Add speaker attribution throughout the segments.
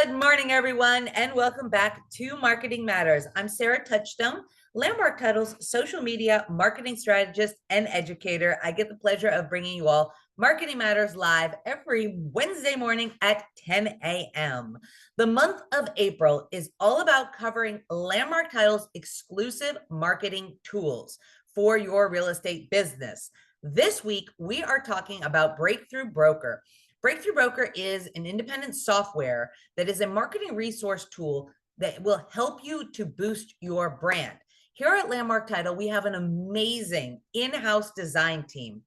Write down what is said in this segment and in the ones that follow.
Speaker 1: Good morning, everyone, and welcome back to Marketing Matters. I'm Sarah Touchstone, Landmark Title's social media marketing strategist and educator. I get the pleasure of bringing you all Marketing Matters live every Wednesday morning at 10 a.m. The month of April is all about covering Landmark Title's exclusive marketing tools for your real estate business. This week, we are talking about Breakthrough Broker. Breakthrough Broker is an independent software that is a marketing resource tool that will help you to boost your brand. Here at Landmark Title, we have an amazing in-house design team.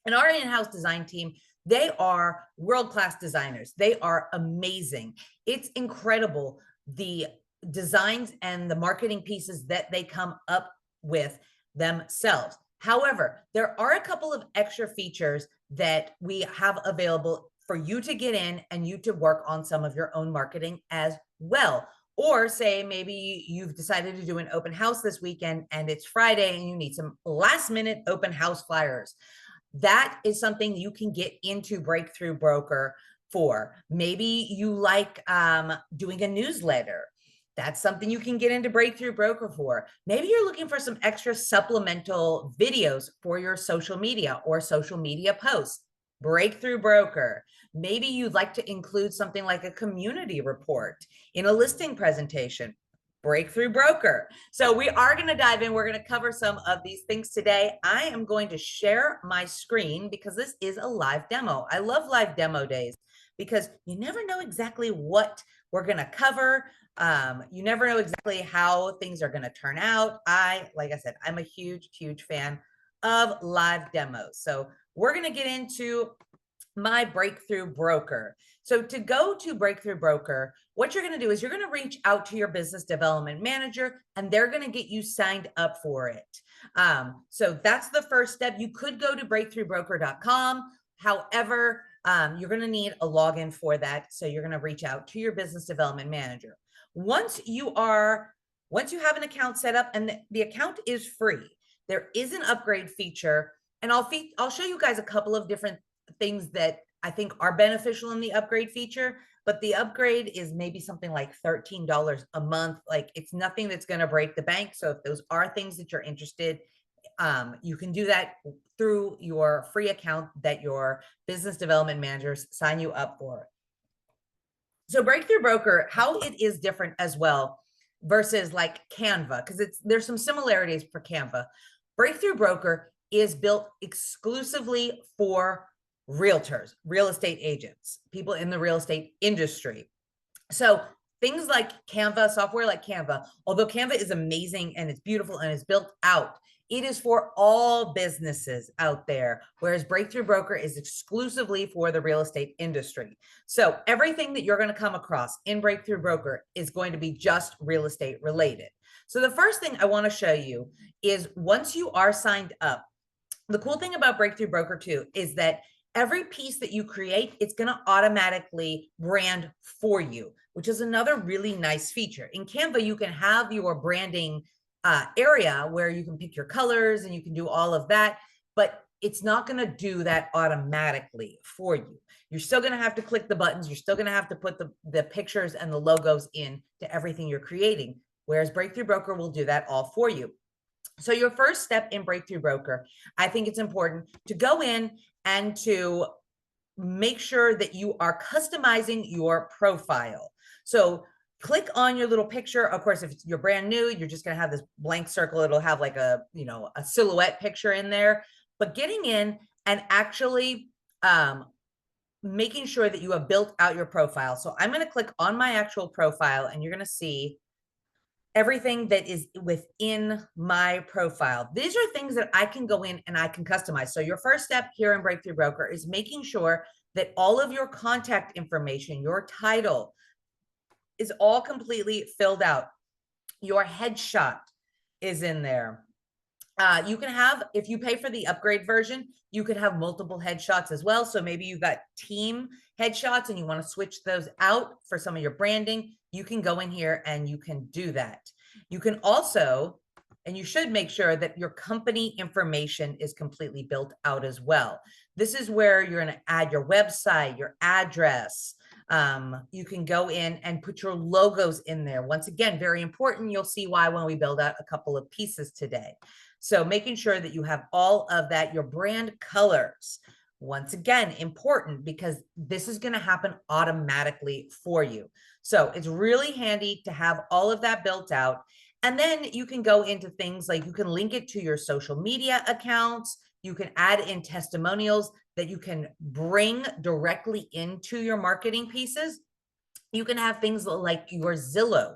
Speaker 1: And our in-house design team, they are world-class designers. They are amazing. It's incredible, the designs and the marketing pieces that they come up with themselves. However, there are a couple of extra features that we have available for you to get in and you to work on some of your own marketing as well. Or say maybe you've decided to do an open house this weekend and it's Friday and you need some last minute open house flyers. That is something you can get into Breakthrough Broker for. Maybe you like doing a newsletter. That's something you can get into Breakthrough Broker for. Maybe you're looking for some extra supplemental videos for your social media or social media posts. Breakthrough Broker. Maybe you'd like to include something like a community report in a listing presentation. Breakthrough Broker. So we are going to dive in. We're going to cover some of these things today. I am going to share my screen because this is a live demo. I love live demo days because you never know exactly what we're going to cover. You never know exactly how things are going to turn out. Like I said, I'm a huge, huge fan of live demos. So we're going to get into my Breakthrough Broker. So to go to Breakthrough Broker, what you're going to do is you're going to reach out to your business development manager and they're going to get you signed up for it. So that's the first step. You could go to breakthroughbroker.com. However, you're going to need a login for that. So you're going to reach out to your business development manager. Once you have an account set up, and the account is free, there is an upgrade feature, and I'll show you guys a couple of different things that I think are beneficial in the upgrade feature, but the upgrade is maybe something like $13 a month. Like, it's nothing that's going to break the bank. So if those are things that you're interested, you can do that through your free account that your business development managers sign you up for. So Breakthrough Broker, how it is different as well versus like Canva, because there's some similarities for Canva. Breakthrough Broker is built exclusively for realtors, real estate agents, people in the real estate industry. So things like Canva, software like Canva, although Canva is amazing and it's beautiful and it's built out, it is for all businesses out there, whereas Breakthrough Broker is exclusively for the real estate industry. So everything that you're going to come across in Breakthrough Broker is going to be just real estate related. So the first thing I want to show you is once you are signed up, the cool thing about Breakthrough Broker too is that every piece that you create, it's going to automatically brand for you, which is another really nice feature. In Canva, you can have your branding area where you can pick your colors and you can do all of that, but it's not going to do that automatically for you. You're still going to have to click the buttons. You're still going to have to put the pictures and the logos in to everything you're creating, whereas Breakthrough Broker will do that all for you. So your first step in Breakthrough Broker, I think it's important to go in and to make sure that you are customizing your profile. So click on your little picture. Of course, if you're brand new, you're just going to have this blank circle. It'll have like a silhouette picture in there. But getting in and actually making sure that you have built out your profile. So I'm going to click on my actual profile and you're going to see everything that is within my profile. These are things that I can go in and I can customize. So your first step here in Breakthrough Broker is making sure that all of your contact information, your title, is all completely filled out. Your headshot is in there. You can have, if you pay for the upgrade version, you could have multiple headshots as well. So maybe you've got team headshots and you want to switch those out for some of your branding. You can go in here and you can do that. You can also, and you should make sure that your company information is completely built out as well. This is where you're going to add your website, your address, You can go in and put your logos in there. Once again, very important. You'll see why when we build out a couple of pieces today. So making sure that you have all of that, your brand colors. Once again, important because this is going to happen automatically for you. So it's really handy to have all of that built out. And then you can go into things like you can link it to your social media accounts. You can add in testimonials that you can bring directly into your marketing pieces. You can have things like your Zillow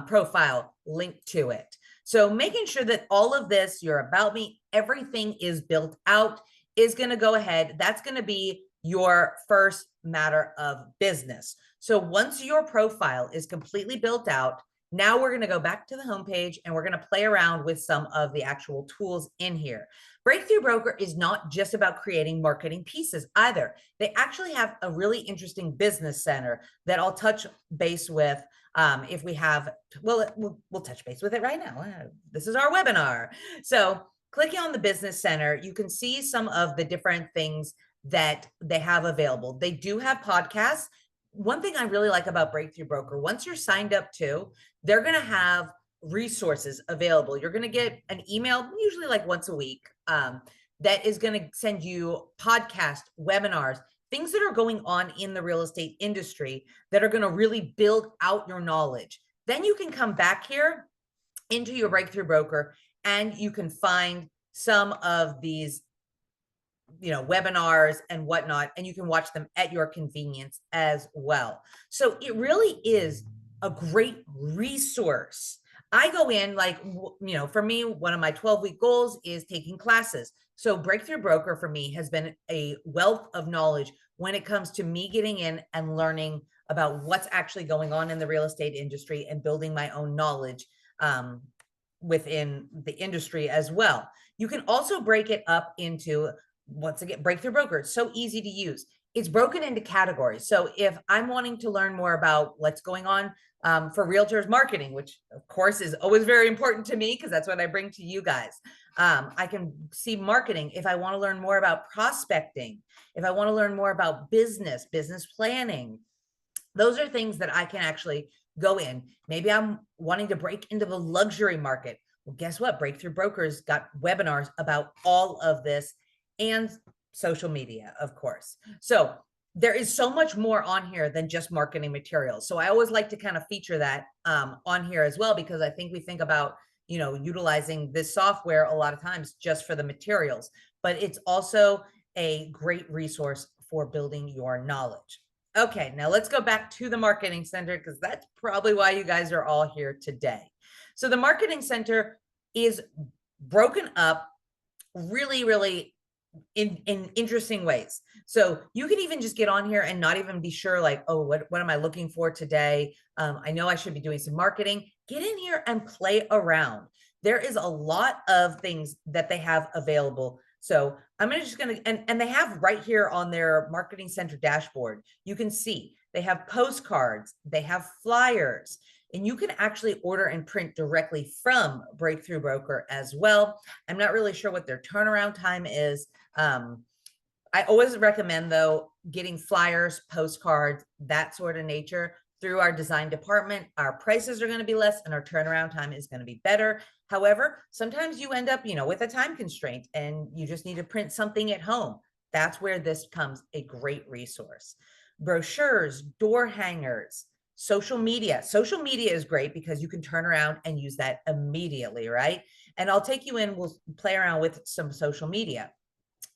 Speaker 1: profile linked to it. So making sure that all of this, your About Me, everything is built out is going to go ahead. That's going to be your first matter of business. So once your profile is completely built out, now we're going to go back to the homepage and we're going to play around with some of the actual tools in here. Breakthrough Broker is not just about creating marketing pieces either. They actually have a really interesting business center that I'll touch base with if we have, well, we'll touch base with it right now. This is our webinar. So clicking on the business center, you can see some of the different things that they have available. They do have podcasts. One thing I really like about Breakthrough Broker, once you're signed up to, they're going to have resources available. You're going to get an email, usually like once a week, that is going to send you podcast, webinars, things that are going on in the real estate industry that are going to really build out your knowledge. Then you can come back here into your Breakthrough Broker and you can find some of these webinars and whatnot, and you can watch them at your convenience as well. So it really is a great resource. I go in for me, one of my 12-week goals is taking classes. So Breakthrough Broker for me has been a wealth of knowledge when it comes to me getting in and learning about what's actually going on in the real estate industry and building my own knowledge within the industry as well. You can also break it up into, once again, Breakthrough Broker. It's so easy to use. It's broken into categories. So if I'm wanting to learn more about what's going on for realtors marketing, which of course is always very important to me because that's what I bring to you guys. I can see marketing. If I want to learn more about prospecting, if I want to learn more about business planning, those are things that I can actually go in. Maybe I'm wanting to break into the luxury market. Well, guess what? Breakthrough Brokers got webinars about all of this and social media, of course. So there is so much more on here than just marketing materials. So I always like to kind of feature that on here as well, because I think we think about, utilizing this software a lot of times just for the materials, but it's also a great resource for building your knowledge. Okay, now let's go back to the Marketing Center because that's probably why you guys are all here today. So the Marketing Center is broken up really, really in interesting ways. So you can even just get on here and not even be sure like, oh, what am I looking for today? I know I should be doing some marketing. Get in here and play around. There is a lot of things that they have available. So I'm and they have right here on their Marketing Center dashboard, you can see they have postcards, they have flyers, and you can actually order and print directly from Breakthrough Broker as well. I'm not really sure what their turnaround time is. I always recommend, though, getting flyers, postcards, that sort of nature through our design department. Our prices are going to be less and our turnaround time is going to be better. However, sometimes you end up, with a time constraint and you just need to print something at home. That's where this becomes a great resource. Brochures, door hangers, social media. Social media is great because you can turn around and use that immediately, right? And I'll take you in, we'll play around with some social media.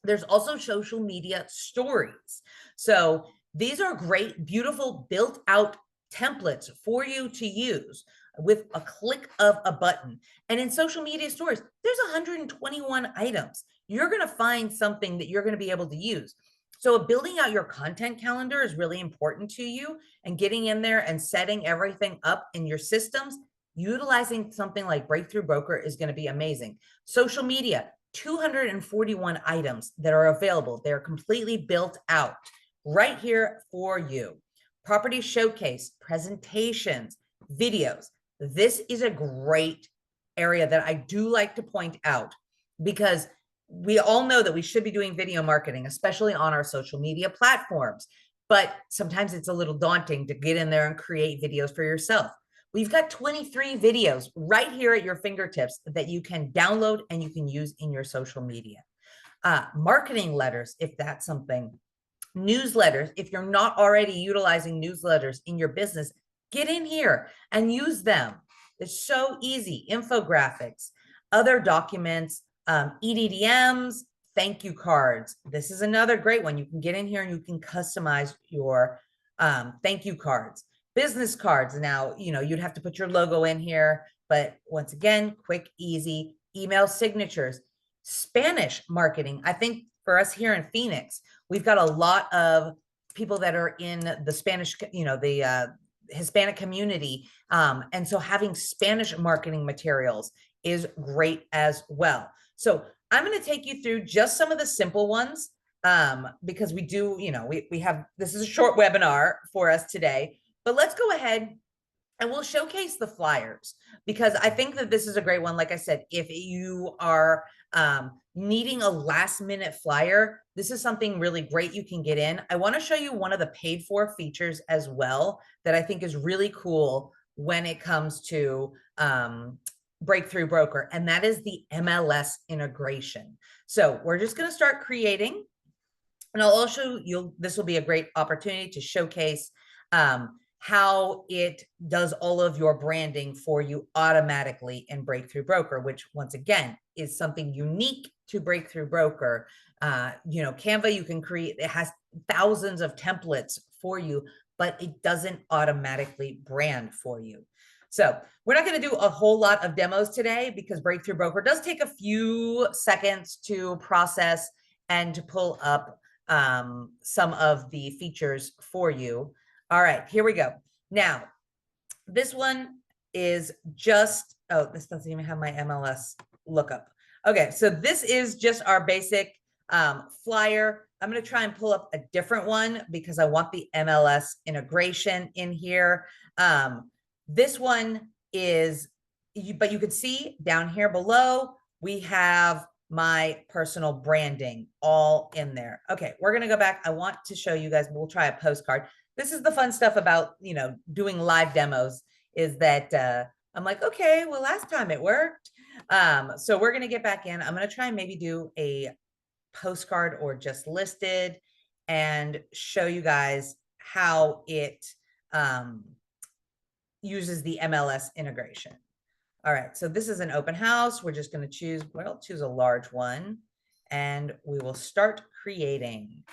Speaker 1: There's also social media stories. So these are great, beautiful, built out templates for you to use with a click of a button. And in social media stories, there's 121 items. You're going to find something that you're going to be able to use. So building out your content calendar is really important to you, and getting in there and setting everything up in your systems, utilizing something like Breakthrough Broker is going to be amazing. Social media, 241 items that are available. They're completely built out right here for you. Property showcase, presentations, videos. This is a great area that I do like to point out because we all know that we should be doing video marketing, especially on our social media platforms. but sometimes it's a little daunting to get in there and create videos for yourself. We've got 23 videos right here at your fingertips that you can download and you can use in your social media. Marketing letters, if that's something. Newsletters, if you're not already utilizing newsletters in your business, get in here and use them. It's so easy. Infographics, other documents, EDDMs, thank you cards. This is another great one. You can get in here and you can customize your thank you cards. Business cards. Now, you'd have to put your logo in here, but once again, quick, easy. Email signatures. Spanish marketing. I think for us here in Phoenix, we've got a lot of people that are in the Spanish, the Hispanic community. And so having Spanish marketing materials is great as well. So I'm going to take you through just some of the simple ones because we do, we have, this is a short webinar for us today, but let's go ahead and we'll showcase the flyers because I think that this is a great one. Like I said, if you are needing a last minute flyer, this is something really great you can get in. I want to show you one of the paid for features as well that I think is really cool when it comes to Breakthrough Broker, and that is the MLS integration. So we're just going to start creating, and I'll also, this will be a great opportunity to showcase how it does all of your branding for you automatically in Breakthrough Broker, which once again is something unique to Breakthrough Broker. Canva, you can create, it has thousands of templates for you, but it doesn't automatically brand for you. So we're not going to do a whole lot of demos today because Breakthrough Broker does take a few seconds to process and to pull up some of the features for you. All right, here we go. Now, this one is just, oh, this doesn't even have my MLS lookup. Okay, so this is just our basic flyer. I'm going to try and pull up a different one because I want the MLS integration in here. This one is, but you can see down here below, we have my personal branding all in there. Okay, we're going to go back. I want to show you guys, we'll try a postcard. This is the fun stuff about, doing live demos is that I'm like, okay, well, last time it worked. So we're going to get back in. I'm going to try and maybe do a postcard or just listed and show you guys how it uses the MLS integration. All right, so this is an open house. We're just going to choose a large one and we will start creating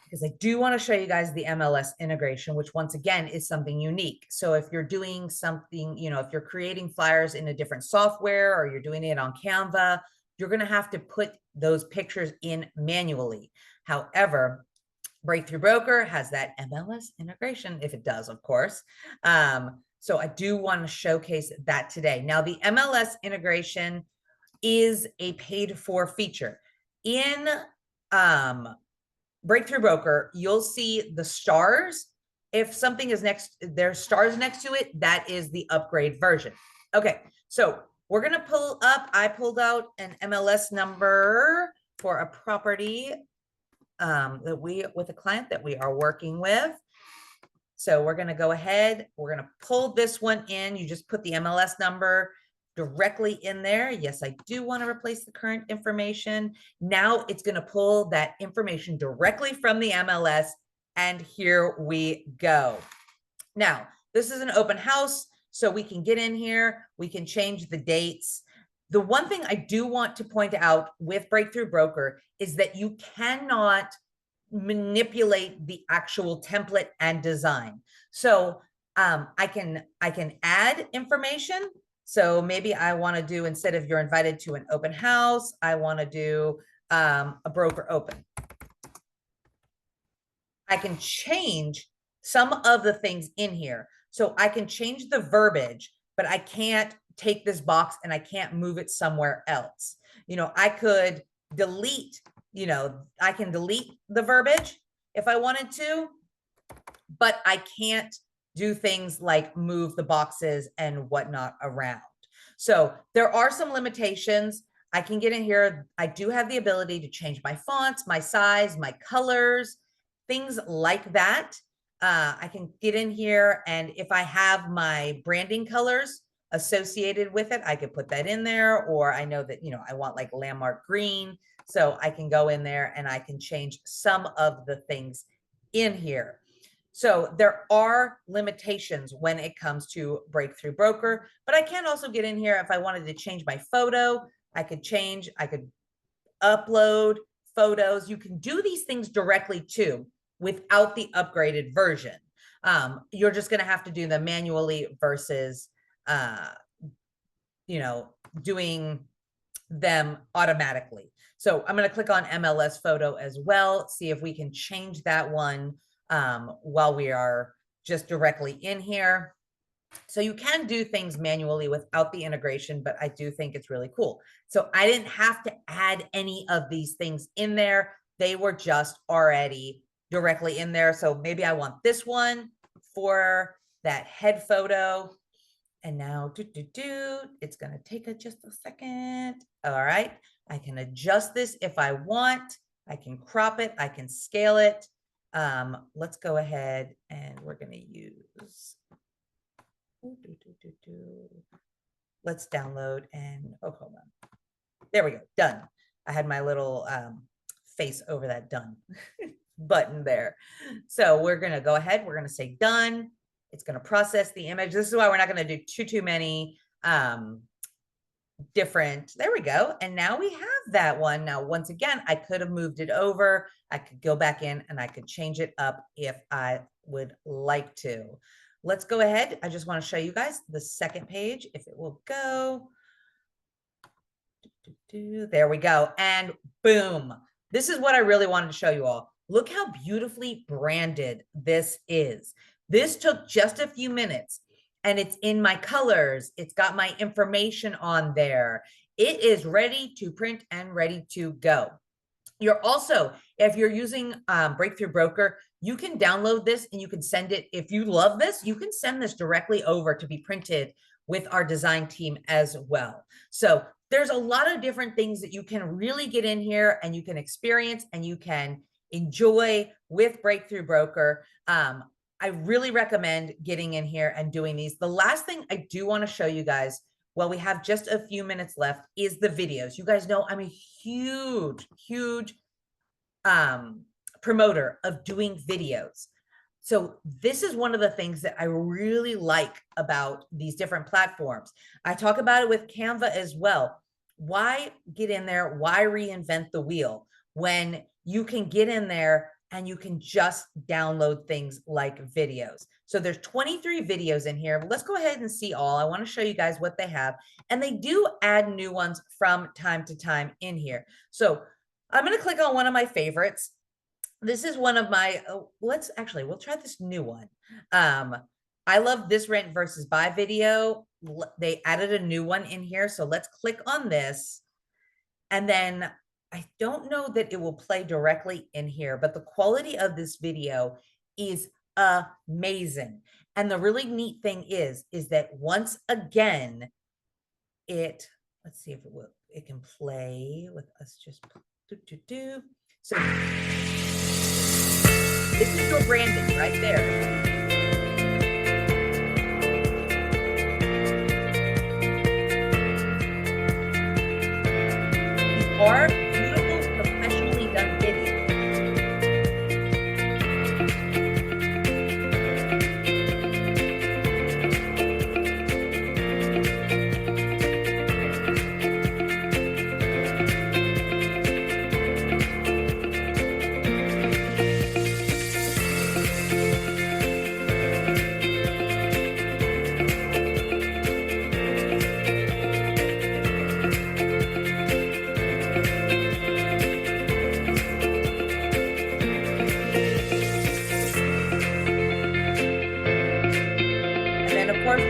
Speaker 1: because I do want to show you guys the MLS integration, which once again is something unique. So if you're doing something, if you're creating flyers in a different software or you're doing it on Canva, you're going to have to put those pictures in manually. However, Breakthrough Broker has that MLS integration, if it does, of course. So I do want to showcase that today. Now, the MLS integration is a paid for feature. In Breakthrough Broker, you'll see the stars. If something is there's stars next to it, that is the upgrade version. Okay, so we're going to pull up, I pulled out an MLS number for a property with a client that we are working with. So we're going to go ahead, we're going to pull this one in. You just put the MLS number directly in there. Yes, I do want to replace the current information. Now it's going to pull that information directly from the MLS. And here we go. Now, this is an open house, so we can get in here. We can change the dates. The one thing I do want to point out with Breakthrough Broker is that you cannot manipulate the actual template and design. So I can add information. So maybe I want to do, instead of you're invited to an open house, I want to do a broker open. I can change some of the things in here. So I can change the verbiage, but I can't take this box and I can't move it somewhere else. I could delete, I can delete the verbiage if I wanted to, but I can't do things like move the boxes and whatnot around. So there are some limitations. I can get in here. I do have the ability to change my fonts, my size, my colors, things like that. I can get in here, and if I have my branding colors associated with it, I could put that in there, or I know that, I want like landmark green. So I can go in there and I can change some of the things in here. So there are limitations when it comes to Breakthrough Broker, but I can also get in here if I wanted to change my photo. I could upload photos. You can do these things directly too without the upgraded version. You're just going to have to do them manually versus, doing them automatically. So I'm going to click on MLS photo as well, see if we can change that one while we are just directly in here. So you can do things manually without the integration, but I do think it's really cool. So I didn't have to add any of these things in there. They were just already directly in there. So maybe I want this one for that head photo. And now it's going to take just a second. All right. I can adjust this if I want. I can crop it. I can scale it. Let's go ahead and we're going to use, let's download and, hold on. There we go. Done. I had my little face over that done button there. So we're going to go ahead. We're going to say done. It's going to process the image. This is why we're not going to do too many different. There we go. And now we have that one. Now, once again, I could have moved it over. I could go back in and I could change it up if I would like to. Let's go ahead. I just want to show you guys the second page, if it will go. There we go. And boom. This is what I really wanted to show you all. Look how beautifully branded this is. This took just a few minutes and it's in my colors. It's got my information on there. It is ready to print and ready to go. You're also, if you're using Breakthrough Broker, you can download this and you can send it. If you love this, you can send this directly over to be printed with our design team as well. So there's a lot of different things that you can really get in here and you can experience and you can enjoy with Breakthrough Broker. I really recommend getting in here and doing these. The last thing I do want to show you guys, while we have just a few minutes left, is the videos. You guys know I'm a huge promoter of doing videos. So this is one of the things that I really like about these different platforms. I talk about it with Canva as well. Why get in there? Why reinvent the wheel when you can get in there and you can just download things like videos? So there's 23 videos in here. Let's go ahead and see all. I want to show you guys what they have. And they do add new ones from time to time in here. So I'm going to click on one of my favorites. This is one of my, we'll try this new one. I love this rent versus buy video. They added a new one in here. So let's click on this. And then I don't know that it will play directly in here, but the quality of this video is amazing. And the really neat thing is that once again, let's see if it can play with us just So this is your branding right there. These are beautiful, professionally done videos.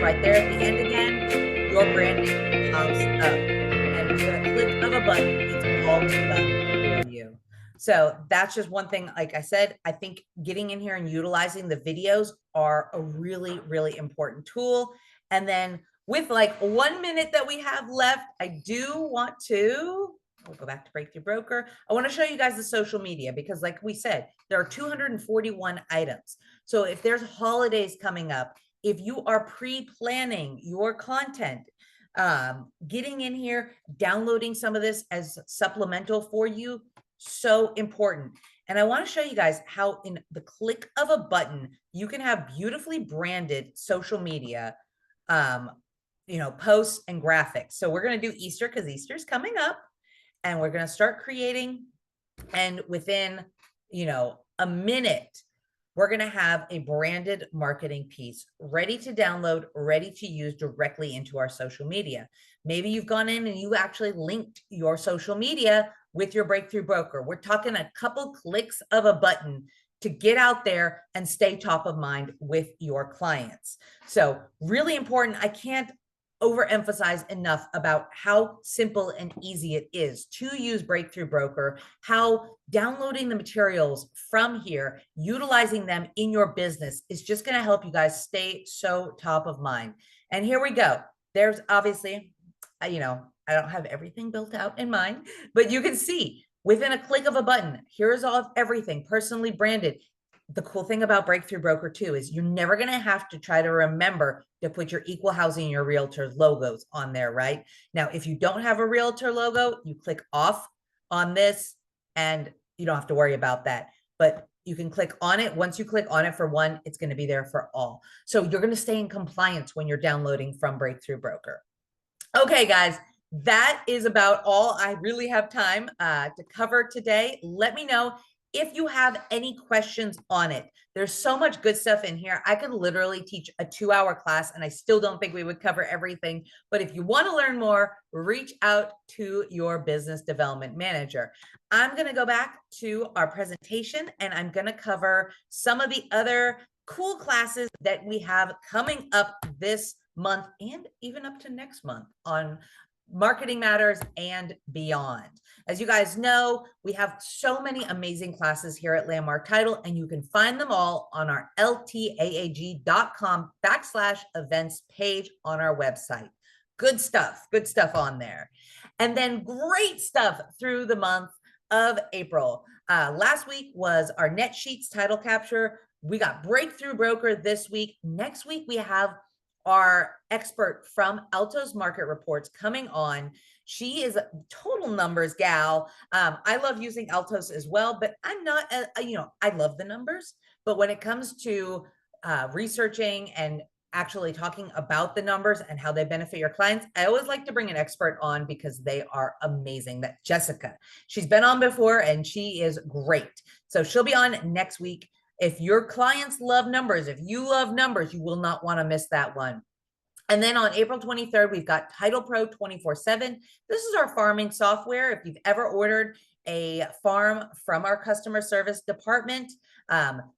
Speaker 1: Right there at the end again, your branding pops up, and with a click of a button, it's all done for you. So that's just one thing. Like I said, I think getting in here and utilizing the videos are a really, really important tool. And then with like 1 minute that we have left, I do want to we'll go back to Breakthrough Broker. I want to show you guys the social media because like we said, there are 241 items. So if there's holidays coming up, if you are pre-planning your content, getting in here, downloading some of this as supplemental for you, so important. And I want to show you guys how in the click of a button, you can have beautifully branded social media, posts and graphics. So we're going to do Easter because Easter's coming up, and we're going to start creating. And within, a minute, we're going to have a branded marketing piece ready to download, ready to use directly into our social media. Maybe you've gone in and you actually linked your social media with your Breakthrough Broker. We're talking a couple clicks of a button to get out there and stay top of mind with your clients. So really important. I can't overemphasize enough about how simple and easy it is to use Breakthrough Broker, how downloading the materials from here, utilizing them in your business is just going to help you guys stay so top of mind. And here we go. There's obviously, I don't have everything built out in mind, but you can see within a click of a button, here's all of everything personally branded. The cool thing about Breakthrough Broker too is you're never going to have to try to remember to put your equal housing and your realtor's logos on there, right? Now, if you don't have a realtor logo, you click off on this and you don't have to worry about that. But you can click on it. Once you click on it for one, it's going to be there for all. So you're going to stay in compliance when you're downloading from Breakthrough Broker. Okay, guys, that is about all I really have time to cover today. Let me know if you have any questions on it. There's so much good stuff in here. I could literally teach a 2-hour class and I still don't think we would cover everything. But if you want to learn more, reach out to your business development manager. I'm going to go back to our presentation and I'm going to cover some of the other cool classes that we have coming up this month and even up to next month on Marketing Matters and beyond. As you guys know, we have so many amazing classes here at Landmark Title, and you can find them all on our ltaag.com/events page on our website. Good stuff on there. And then great stuff through the month of April. Last week was our Net Sheets title capture. We got Breakthrough Broker this week. Next week, we have our expert from Altos Market Reports coming on. She is a total numbers gal. I love using Altos as well, but I'm not, I love the numbers, but when it comes to researching and actually talking about the numbers and how they benefit your clients, I always like to bring an expert on because they are amazing. That's Jessica. She's been on before and she is great. So she'll be on next week. If your clients love numbers, if you love numbers, you will not want to miss that one. And then on April 23rd, we've got Title Pro 24/7. This is our farming software. If you've ever ordered a farm from our customer service department,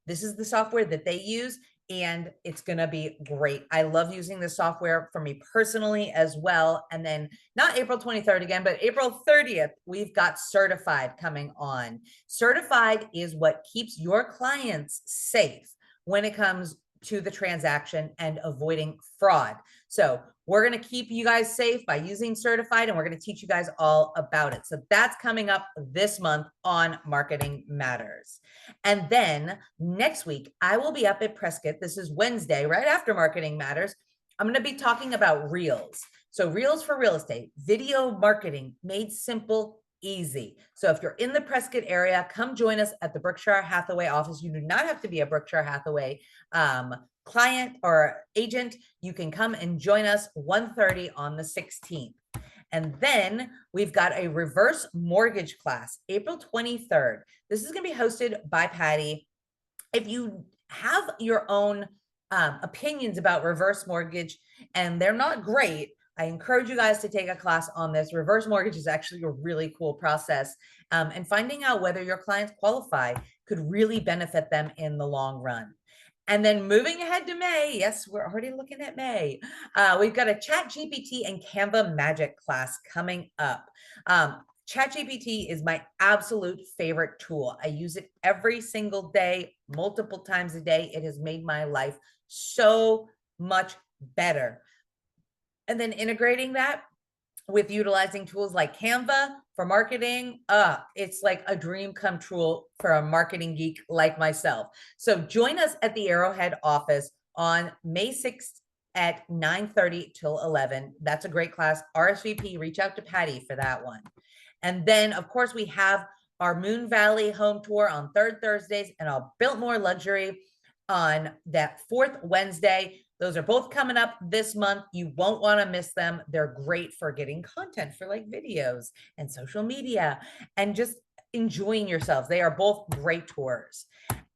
Speaker 1: this is the software that they use, and it's going to be great. I love using the software for me personally as well. And then not April 23rd again, but April 30th, we've got Certified coming on. Certified is what keeps your clients safe when it comes to the transaction and avoiding fraud. So we're going to keep you guys safe by using Certified, and we're going to teach you guys all about it. So that's coming up this month on Marketing Matters. And then next week, I will be up at Prescott. This is Wednesday, right after Marketing Matters. I'm going to be talking about Reels. So Reels for real estate, video marketing made simple, easy. So if you're in the Prescott area, come join us at the Berkshire Hathaway office. You do not have to be a Berkshire Hathaway client or agent. You can come and join us 1:30 on the 16th. And then we've got a reverse mortgage class, April 23rd. This is going to be hosted by Patty. If you have your own opinions about reverse mortgage and they're not great, I encourage you guys to take a class on this. Reverse mortgage is actually a really cool process. And finding out whether your clients qualify could really benefit them in the long run. And then moving ahead to May, yes, we're already looking at May. We've got a ChatGPT and Canva Magic class coming up. ChatGPT is my absolute favorite tool. I use it every single day, multiple times a day. It has made my life so much better. And then integrating that with utilizing tools like Canva for marketing, it's like a dream come true for a marketing geek like myself. So join us at the Arrowhead office on May 6th at 9:30 till 11. That's a great class. RSVP, reach out to Patty for that one. And then, of course, we have our Moon Valley home tour on third Thursdays and our Biltmore Luxury on that fourth Wednesday. Those are both coming up this month. You won't want to miss them. They're great for getting content for like videos and social media and just enjoying yourselves. They are both great tours.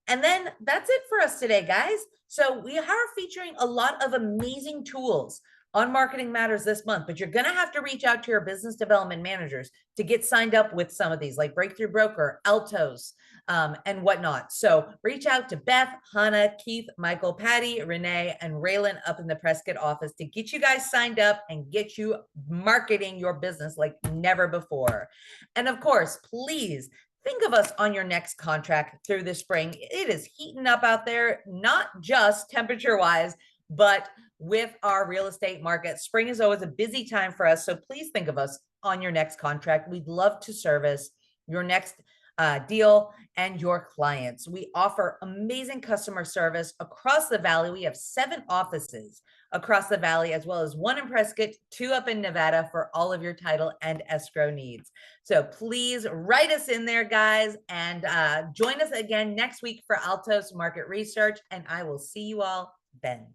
Speaker 1: And then that's it for us today, guys. So we are featuring a lot of amazing tools on Marketing Matters this month, but you're going to have to reach out to your business development managers to get signed up with some of these, like Breakthrough Broker, Altos, and whatnot. So reach out to Beth, Hannah, Keith, Michael, Patty, Renee, and Raylan up in the Prescott office to get you guys signed up and get you marketing your business like never before. And of course, please think of us on your next contract through the spring. It is heating up out there, not just temperature wise, but with our real estate market. Spring is always a busy time for us. So please think of us on your next contract. We'd love to service your next deal and your clients. We offer amazing customer service across the valley. We have 7 offices across the valley, as well as 1 in Prescott, 2 up in Nevada for all of your title and escrow needs. So please write us in there, guys, and join us again next week for Altos Market Research. And I will see you all then.